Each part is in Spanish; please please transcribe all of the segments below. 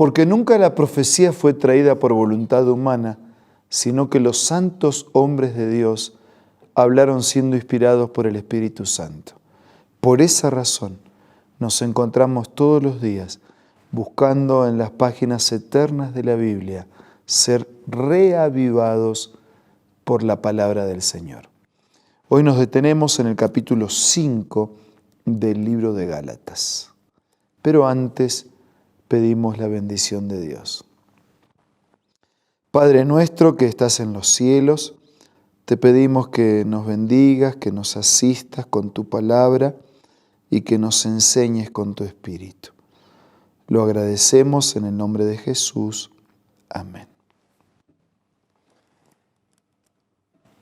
Porque nunca la profecía fue traída por voluntad humana, sino que los santos hombres de Dios hablaron siendo inspirados por el Espíritu Santo. Por esa razón nos encontramos todos los días buscando en las páginas eternas de la Biblia ser reavivados por la palabra del Señor. Hoy nos detenemos en el capítulo 5 del libro de Gálatas. Pero antes pedimos la bendición de Dios. Padre nuestro que estás en los cielos, te pedimos que nos bendigas, que nos asistas con tu palabra y que nos enseñes con tu Espíritu. Lo agradecemos en el nombre de Jesús. Amén.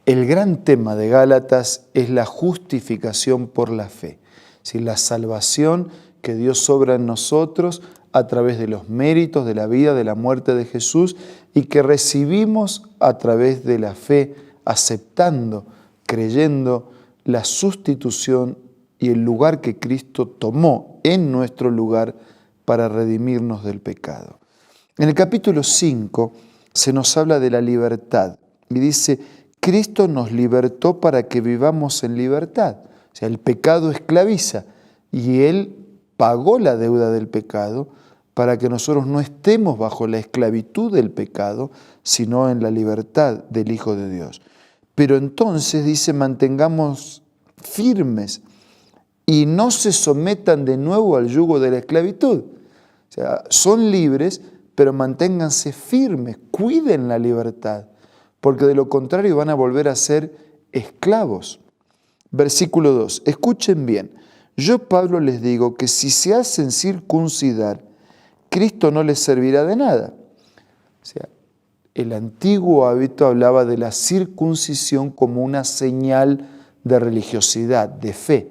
El gran tema de Gálatas es la justificación por la fe, es decir, la salvación que Dios obra en nosotros a través de los méritos de la vida, de la muerte de Jesús y que recibimos a través de la fe, aceptando, creyendo la sustitución y el lugar que Cristo tomó en nuestro lugar para redimirnos del pecado. En el capítulo 5 se nos habla de la libertad y dice, Cristo nos libertó para que vivamos en libertad. O sea, el pecado esclaviza y Él pagó la deuda del pecado para que nosotros no estemos bajo la esclavitud del pecado, sino en la libertad del Hijo de Dios. Pero entonces dice, mantengamos firmes y no se sometan de nuevo al yugo de la esclavitud. O sea, son libres, pero manténganse firmes, cuiden la libertad, porque de lo contrario van a volver a ser esclavos. Versículo 2, escuchen bien. Yo, Pablo, les digo que si se hacen circuncidar, Cristo no les servirá de nada. O sea, el antiguo hábito hablaba de la circuncisión como una señal de religiosidad, de fe.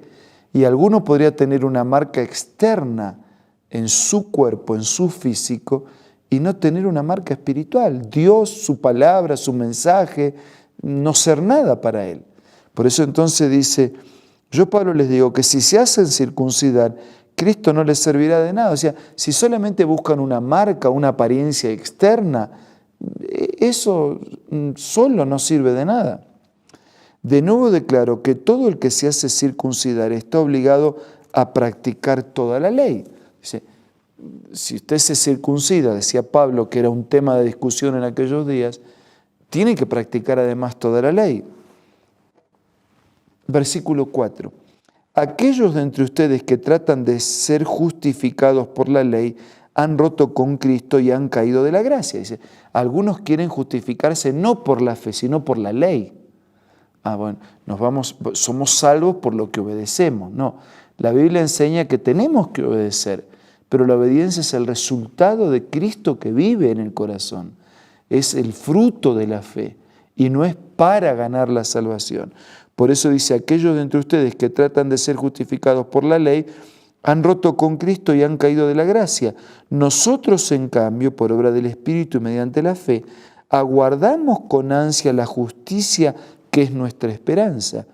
Y alguno podría tener una marca externa en su cuerpo, en su físico, y no tener una marca espiritual. Dios, su palabra, su mensaje, no ser nada para él. Por eso entonces dice, yo Pablo les digo que si se hacen circuncidar, Cristo no les servirá de nada. O sea, si solamente buscan una marca, una apariencia externa, eso solo no sirve de nada. De nuevo declaro que todo el que se hace circuncidar está obligado a practicar toda la ley. Dice, si usted se circuncida, decía Pablo, que era un tema de discusión en aquellos días, tiene que practicar además toda la ley. Versículo 4. Aquellos de entre ustedes que tratan de ser justificados por la ley han roto con Cristo y han caído de la gracia. Dice, algunos quieren justificarse no por la fe, sino por la ley. Bueno, somos salvos por lo que obedecemos. No, la Biblia enseña que tenemos que obedecer, pero la obediencia es el resultado de Cristo que vive en el corazón. Es el fruto de la fe y no es para ganar la salvación. Por eso dice, aquellos de entre ustedes que tratan de ser justificados por la ley han roto con Cristo y han caído de la gracia. Nosotros, en cambio, por obra del Espíritu y mediante la fe, aguardamos con ansia la justicia que es nuestra esperanza.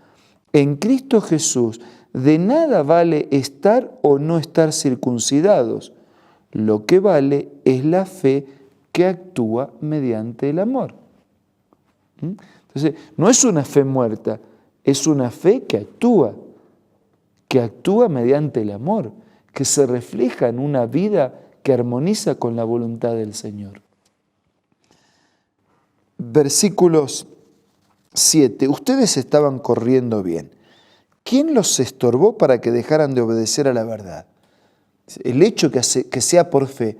En Cristo Jesús, de nada vale estar o no estar circuncidados. Lo que vale es la fe que actúa mediante el amor. Entonces, no es una fe muerta, es una fe que actúa mediante el amor, que se refleja en una vida que armoniza con la voluntad del Señor. Versículos 7. Ustedes estaban corriendo bien. ¿Quién los estorbó para que dejaran de obedecer a la verdad? El hecho que sea por fe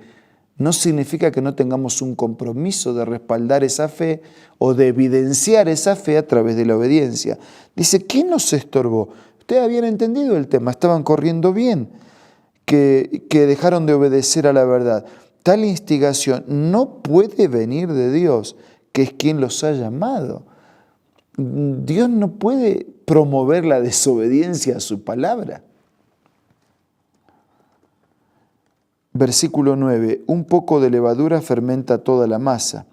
no significa que no tengamos un compromiso de respaldar esa fe o de evidenciar esa fe a través de la obediencia. Dice, ¿quién los estorbó? Ustedes habían entendido el tema, estaban corriendo bien, que dejaron de obedecer a la verdad. Tal instigación no puede venir de Dios, que es quien los ha llamado. Dios no puede promover la desobediencia a su palabra. Versículo 9. Un poco de levadura fermenta toda la masa.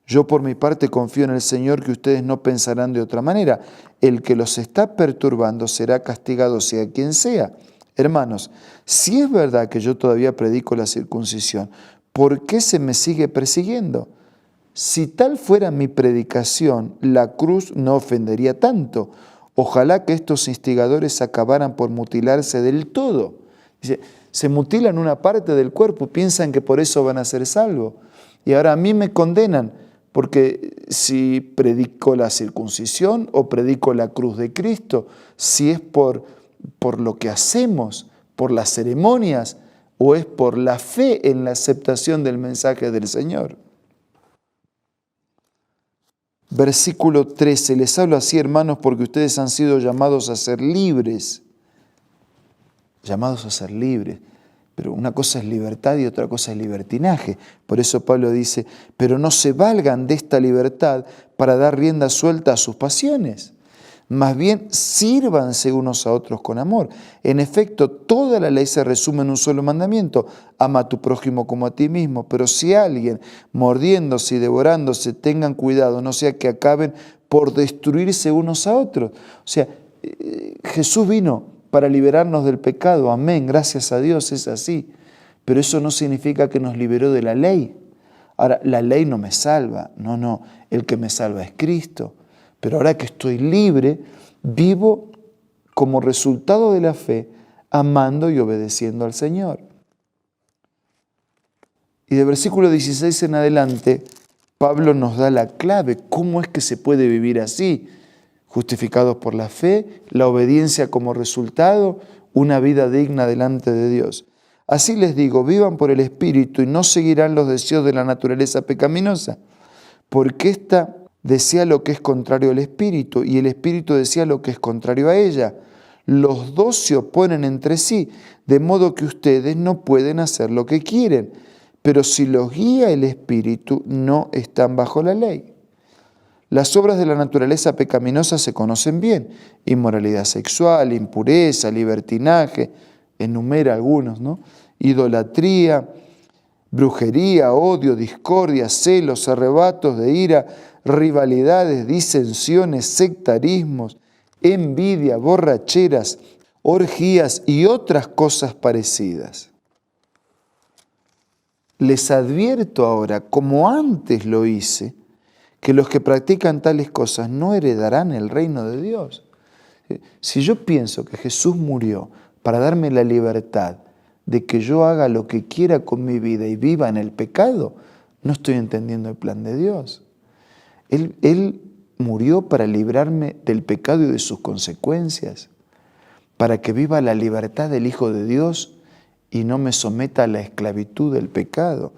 Yo por mi parte confío en el Señor que ustedes no pensarán de otra manera. El que los está perturbando será castigado sea quien sea. Hermanos, si es verdad que yo todavía predico la circuncisión, ¿por qué se me sigue persiguiendo? Si tal fuera mi predicación, la cruz no ofendería tanto. Ojalá que estos instigadores acabaran por mutilarse del todo. Dice, se mutilan una parte del cuerpo, piensan que por eso van a ser salvos. Y ahora a mí me condenan, porque si predico la circuncisión o predico la cruz de Cristo, si es por lo que hacemos, por las ceremonias, o es por la fe en la aceptación del mensaje del Señor. Versículo 13, les hablo así, hermanos, porque ustedes han sido llamados a ser libres. Llamados a ser libres. Pero una cosa es libertad y otra cosa es libertinaje. Por eso Pablo dice, pero no se valgan de esta libertad para dar rienda suelta a sus pasiones. Más bien, sírvanse unos a otros con amor. En efecto, toda la ley se resume en un solo mandamiento. Ama a tu prójimo como a ti mismo. Pero si alguien, mordiéndose y devorándose, tengan cuidado, no sea que acaben por destruirse unos a otros. O sea, Jesús vino para liberarnos del pecado. Amén, gracias a Dios, es así. Pero eso no significa que nos liberó de la ley. Ahora, la ley no me salva. No, el que me salva es Cristo. Pero ahora que estoy libre, vivo como resultado de la fe, amando y obedeciendo al Señor. Y de versículo 16 en adelante, Pablo nos da la clave. ¿Cómo es que se puede vivir así? Justificados por la fe, la obediencia como resultado, una vida digna delante de Dios. Así les digo, vivan por el Espíritu y no seguirán los deseos de la naturaleza pecaminosa, porque ésta desea lo que es contrario al Espíritu y el Espíritu desea lo que es contrario a ella. Los dos se oponen entre sí, de modo que ustedes no pueden hacer lo que quieren, pero si los guía el Espíritu, no están bajo la ley. Las obras de la naturaleza pecaminosa se conocen bien: inmoralidad sexual, impureza, libertinaje, enumera algunos, ¿no? Idolatría, brujería, odio, discordia, celos, arrebatos de ira, rivalidades, disensiones, sectarismos, envidia, borracheras, orgías y otras cosas parecidas. Les advierto ahora, como antes lo hice, que los que practican tales cosas no heredarán el reino de Dios. Si yo pienso que Jesús murió para darme la libertad de que yo haga lo que quiera con mi vida y viva en el pecado, no estoy entendiendo el plan de Dios. Él murió para librarme del pecado y de sus consecuencias, para que viva la libertad del Hijo de Dios y no me someta a la esclavitud del pecado.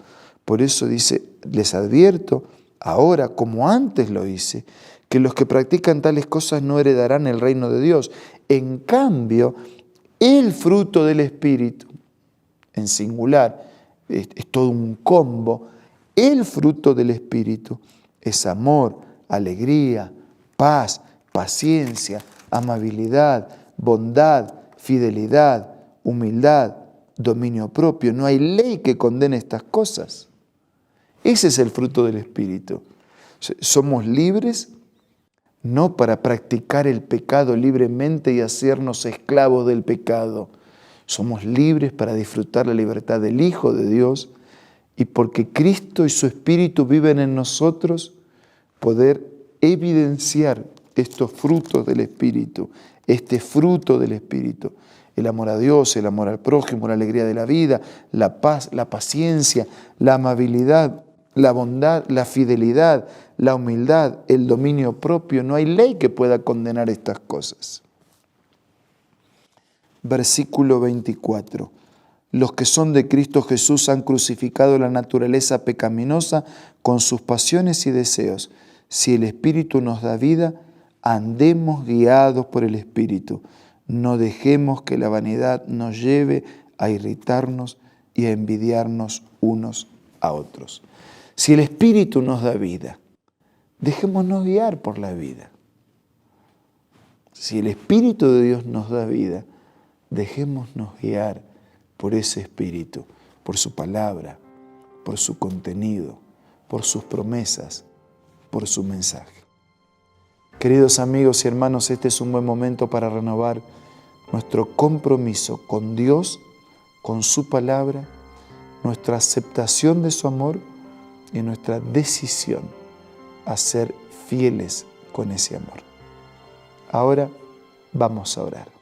Por eso dice, les advierto, ahora como antes lo hice, que los que practican tales cosas no heredarán el reino de Dios. En cambio, el fruto del Espíritu, en singular, es todo un combo, el fruto del Espíritu es amor, alegría, paz, paciencia, amabilidad, bondad, fidelidad, humildad, dominio propio. No hay ley que condene estas cosas. Ese es el fruto del Espíritu. Somos libres no para practicar el pecado libremente y hacernos esclavos del pecado. Somos libres para disfrutar la libertad del Hijo de Dios y porque Cristo y su Espíritu viven en nosotros, poder evidenciar estos frutos del Espíritu, este fruto del Espíritu. El amor a Dios, el amor al prójimo, la alegría de la vida, la paz, la paciencia, la amabilidad, la bondad, la fidelidad, la humildad, el dominio propio. No hay ley que pueda condenar estas cosas. Versículo 24. Los que son de Cristo Jesús han crucificado la naturaleza pecaminosa con sus pasiones y deseos. Si el Espíritu nos da vida, andemos guiados por el Espíritu. No dejemos que la vanidad nos lleve a irritarnos y a envidiarnos unos a otros. Si el Espíritu nos da vida, dejémonos guiar por la vida. Si el Espíritu de Dios nos da vida, dejémonos guiar por ese Espíritu, por su palabra, por su contenido, por sus promesas, por su mensaje. Queridos amigos y hermanos, este es un buen momento para renovar nuestro compromiso con Dios, con su palabra nuestra aceptación de su amor y nuestra decisión a ser fieles con ese amor. Ahora vamos a orar.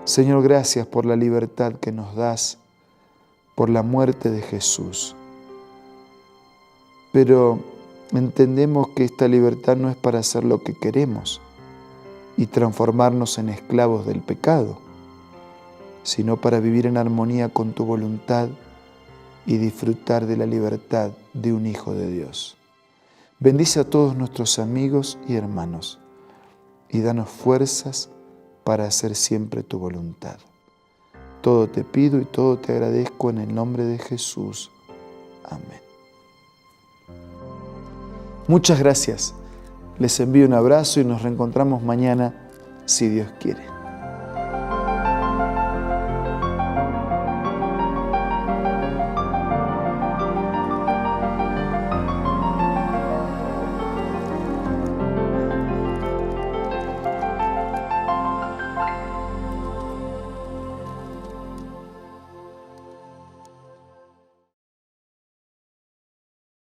Señor, gracias por la libertad que nos das, por la muerte de Jesús. Pero entendemos que esta libertad no es para hacer lo que queremos y transformarnos en esclavos del pecado, sino para vivir en armonía con tu voluntad y disfrutar de la libertad de un Hijo de Dios. Bendice a todos nuestros amigos y hermanos y danos fuerzas para hacer siempre tu voluntad. Todo te pido y todo te agradezco en el nombre de Jesús. Amén. Muchas gracias. Les envío un abrazo y nos reencontramos mañana, si Dios quiere.